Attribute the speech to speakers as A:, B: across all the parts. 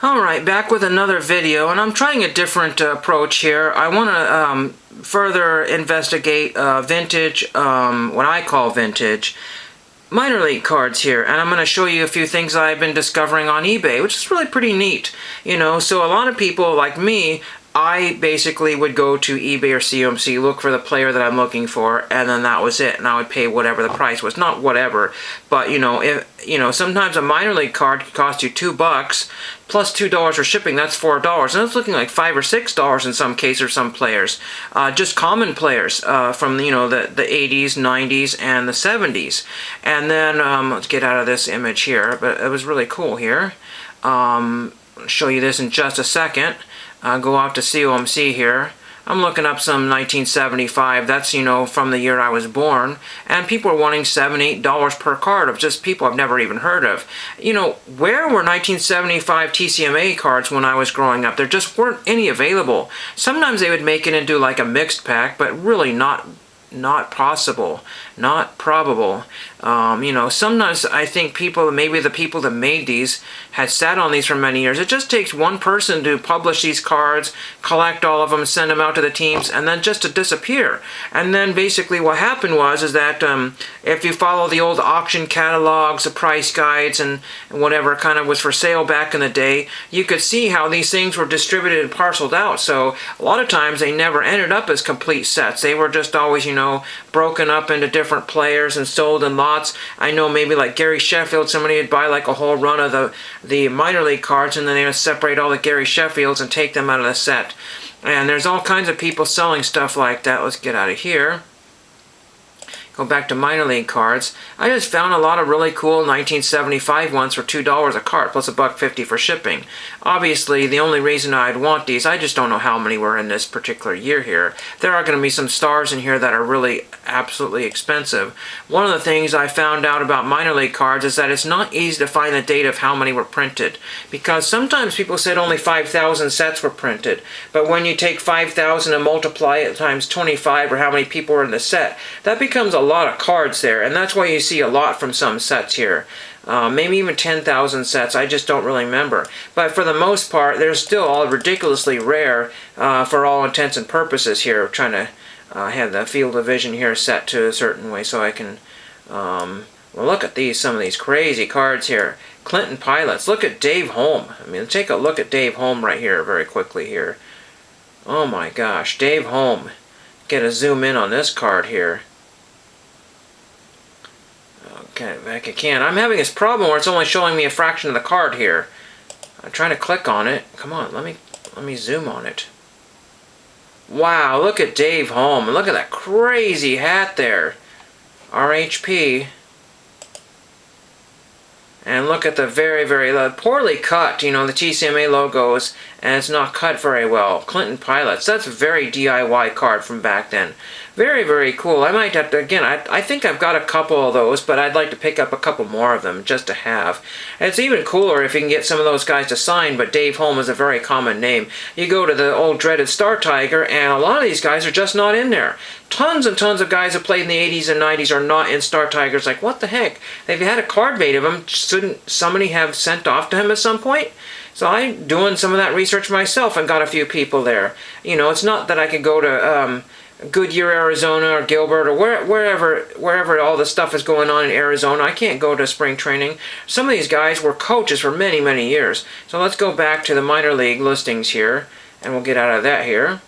A: Alright, back with another video, and I'm trying a different approach here. I want to further investigate vintage, what I call vintage, minor league cards here, and I'm going to show you a few things I've been discovering on eBay, which is really pretty neat. You know, so a lot of people like me, I basically would go to eBay or CMC, look for the player that I'm looking for, and then that was it. And I would pay whatever the price was. Not whatever, but sometimes a minor league card could cost you $2 plus $2 for shipping. That's $4, and it's looking like $5 or $6 in some cases for some players. Just common players from the 80s, 90s, and the 70s. And then let's get out of this image here, but it was really cool here. I'll show you this in just a second. Go out to COMC here. I'm looking up some 1975. That's, from the year I was born. And people are wanting $7, $8 per card of just people I've never even heard of. Where were 1975 TCMA cards when I was growing up? There just weren't any available. Sometimes they would make it into like a mixed pack, but really not possible, not probable. Sometimes I think maybe the people that made these had sat on these for many years. It just takes one person to publish these cards, collect all of them, send them out to the teams, and then just to disappear. And then basically what happened is that if you follow the old auction catalogs, the price guides, and whatever kind of was for sale back in the day, you could see how these things were distributed and parceled out. So a lot of times they never ended up as complete sets. They were just always, broken up into different players and sold in lots. I know maybe like Gary Sheffield, somebody would buy like a whole run of the minor league cards, and then they would separate all the Gary Sheffields and take them out of the set. And there's all kinds of people selling stuff like that. Let's get out of here. Go back to minor league cards. I just found a lot of really cool 1975 ones for $2 a card, plus $1.50 for shipping. Obviously, the only reason I'd want these, I just don't know how many were in this particular year here. There are going to be some stars in here that are really absolutely expensive. One of the things I found out about minor league cards is that it's not easy to find the date of how many were printed, because sometimes people said only 5,000 sets were printed, but when you take 5,000 and multiply it times 25, or how many people were in the set, that becomes a lot of cards there, and that's why you see a lot from some sets here. Maybe even 10,000 sets, I just don't really remember. But for the most part, they're still all ridiculously rare for all intents and purposes here. I'm trying to have the field of vision here set to a certain way so I can... well, look at some of these crazy cards here. Clinton Pilots. Look at Dave Holm. I mean, take a look at Dave Holm right here very quickly here. Oh my gosh, Dave Holm. Get a zoom in on this card here. Okay, back again. I'm having this problem where it's only showing me a fraction of the card here. I'm trying to click on it. Come on, let me zoom on it. Wow, look at Dave Holm. And look at that crazy hat there. RHP. And look at the very, very poorly cut, the TCMA logos, and it's not cut very well. Clinton Pilots. That's a very DIY card from back then. Very, very cool. I might have to, again, I think I've got a couple of those, but I'd like to pick up a couple more of them just to have. And it's even cooler if you can get some of those guys to sign, but Dave Holm is a very common name. You go to the old dreaded Star Tiger, and a lot of these guys are just not in there. Tons and tons of guys that played in the 80s and 90s are not in Star Tigers. Like, what the heck? If you had a card made of them, shouldn't somebody have sent off to him at some point? So I'm doing some of that research myself and got a few people there. It's not that I could go to Goodyear, Arizona, or Gilbert, or wherever all this stuff is going on in Arizona. I can't go to spring training. Some of these guys were coaches for many, many years. So let's go back to the minor league listings here, and we'll get out of that here.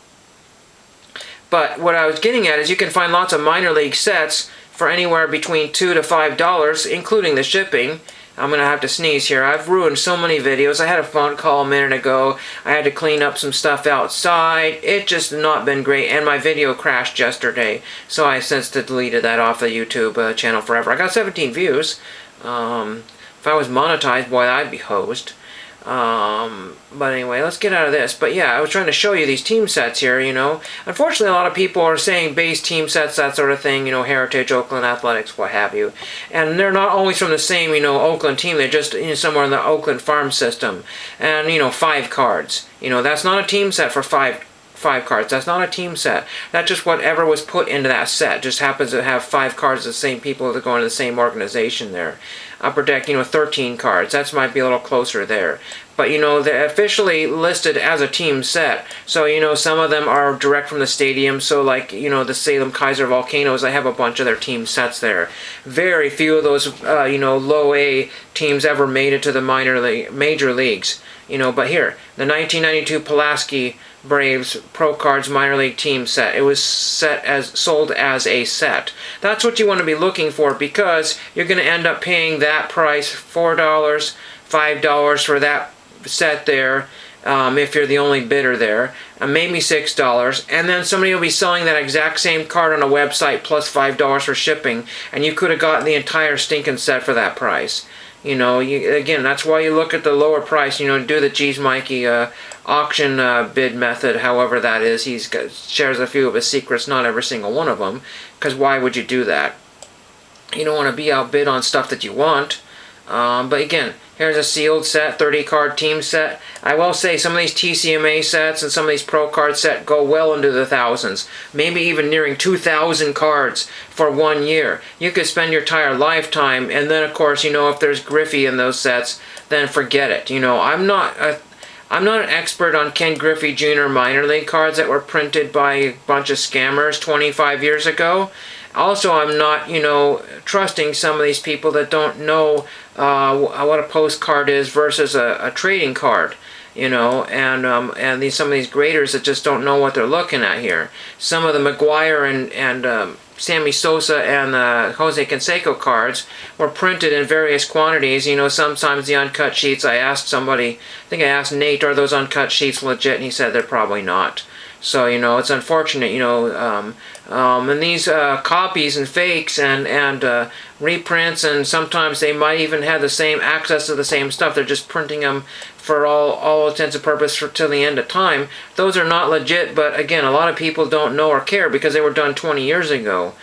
A: But what I was getting at is you can find lots of minor league sets for anywhere between $2 to $5, including the shipping. I'm going to have to sneeze here. I've ruined so many videos. I had a phone call a minute ago. I had to clean up some stuff outside. It just not been great, and my video crashed yesterday. So I since deleted that off the YouTube channel forever. I got 17 views. If I was monetized, boy, I'd be hosed. But anyway, let's get out of this. But yeah, I was trying to show you these team sets here, Unfortunately, a lot of people are saying base team sets, that sort of thing, Heritage, Oakland Athletics, what have you. And they're not always from the same, Oakland team. They're just somewhere in the Oakland farm system. And, 5 cards. That's not a team set for 5 cards. That's not a team set. That's just whatever was put into that set. Just happens to have 5 cards of the same people that go into the same organization there. Upper Deck, 13 cards. That might be a little closer there. But, they're officially listed as a team set. So, some of them are direct from the stadium. So, like, the Salem Kaiser Volcanoes, I have a bunch of their team sets there. Very few of those, low A teams ever made it to the major leagues. But here, the 1992 Pulaski Braves Pro Cards minor league team set. It was sold as a set. That's what you want to be looking for, because you're going to end up paying that price, $4, $5 for that set there, if you're the only bidder there, maybe $6, and then somebody will be selling that exact same card on a website plus $5 for shipping, and you could have gotten the entire stinking set for that price. Again, that's why you look at the lower price, do the Geez Mikey auction bid method, however that is. He shares a few of his secrets, not every single one of them, because why would you do that? You don't want to be outbid on stuff that you want. But again, here's a sealed set, 30-card team set. I will say some of these TCMA sets and some of these Pro Card sets go well into the thousands, maybe even nearing 2,000 cards for 1 year. You could spend your entire lifetime, and then of course, if there's Griffey in those sets, then forget it. I'm not an expert on Ken Griffey Jr. minor league cards that were printed by a bunch of scammers 25 years ago. Also, I'm not, trusting some of these people that don't know what a postcard is versus a trading card, and some of these graders that just don't know what they're looking at here. Some of the McGuire and Sammy Sosa and Jose Canseco cards were printed in various quantities. Sometimes the uncut sheets, I asked somebody, I think I asked Nate, are those uncut sheets legit? And he said they're probably not. So, it's unfortunate, and these copies and fakes and reprints, and sometimes they might even have the same access to the same stuff. They're just printing them for all intents and purposes till the end of time. Those are not legit, but again, a lot of people don't know or care because they were done 20 years ago.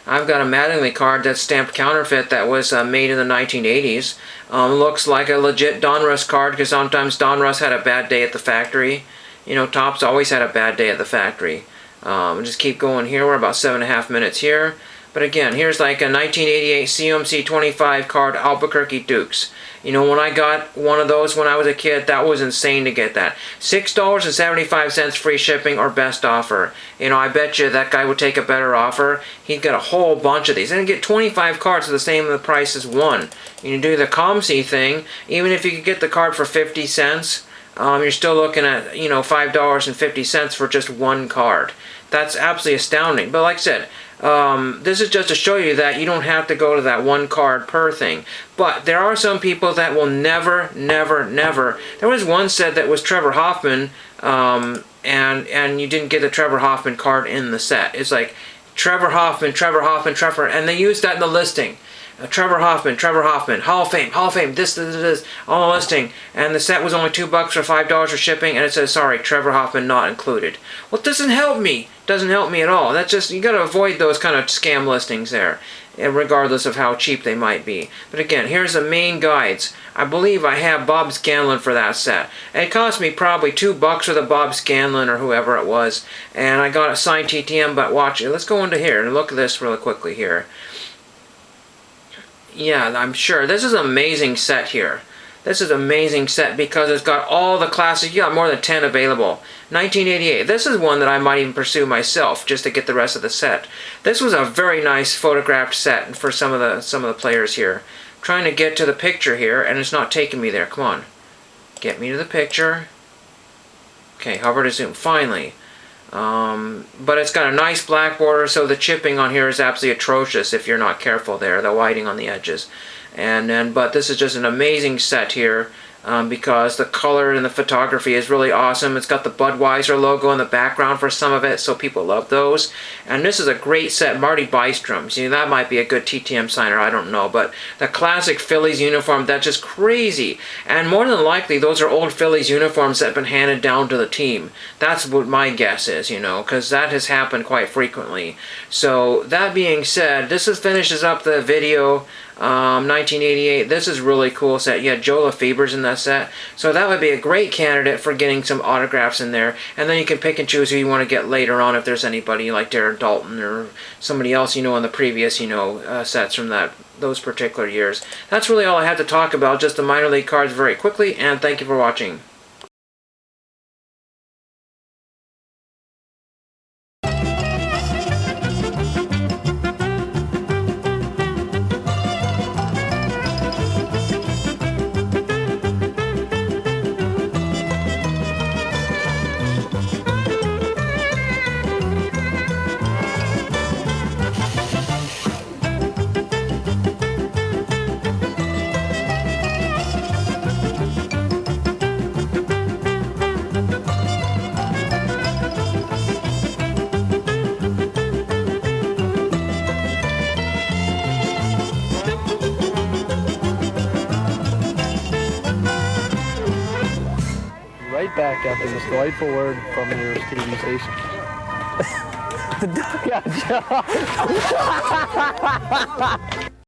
A: I've got a Mattingly card that's stamped counterfeit that was made in the 1980s. Looks like a legit Donruss card, because sometimes Donruss had a bad day at the factory. Topps always had a bad day at the factory. Just keep going here. We're about 7.5 minutes here. But again, here's like a 1988 CMC 25 card Albuquerque Dukes. When I got one of those when I was a kid, that was insane to get that. $6.75 free shipping or best offer. I bet you that guy would take a better offer. He'd get a whole bunch of these. And get 25 cards for the same price as one. You do the COMC thing, even if you could get the card for 50 cents, you're still looking at, $5.50 for just one card. That's absolutely astounding. But like I said, this is just to show you that you don't have to go to that one card per thing. But there are some people that will never. There was one set that was Trevor Hoffman, and you didn't get the Trevor Hoffman card in the set. It's like Trevor Hoffman, and they used that in the listing. Trevor Hoffman, Hall of Fame, this, on the listing, and the set was only $2 or $5 for shipping, and it says, sorry, Trevor Hoffman not included. Well, it doesn't help me. Doesn't help me at all. That's just, you got to avoid those kind of scam listings there, regardless of how cheap they might be. But again, here's the main guides. I believe I have Bob Scanlon for that set. And it cost me probably $2 for the Bob Scanlon or whoever it was, and I got a signed TTM. But watch it. Let's go into here and look at this really quickly here. Yeah, I'm sure. This is an amazing set here. This is an amazing set because it's got all the classics. You got more than 10 available. 1988. This is one that I might even pursue myself just to get the rest of the set. This was a very nice photographed set for some of the players here. I'm trying to get to the picture here, and it's not taking me there. Come on. Get me to the picture. Okay, hover to zoom. Finally. But it's got a nice black border, so the chipping on here is absolutely atrocious if you're not careful there, the whiting on the edges. But this is just an amazing set here, because the color and the photography is really awesome. It's got the Budweiser logo in the background for some of it, so people love those. And this is a great set. Marty Bystrom. See, that might be a good TTM signer, I don't know. But the classic Phillies uniform, that's just crazy. And more than likely, those are old Phillies uniforms that have been handed down to the team. That's what my guess is, because that has happened quite frequently. So, that being said, this finishes up the video. 1988. This is really cool set. Yeah, Joe LaFeber's in that set. So that would be a great candidate for getting some autographs in there. And then you can pick and choose who you want to get later on if there's anybody like Darren Dalton or somebody else you know in the previous, sets from those particular years. That's really all I have to talk about, just the minor league cards very quickly, and thank you for watching.
B: Right back after this delightful word from your TV station. The duck got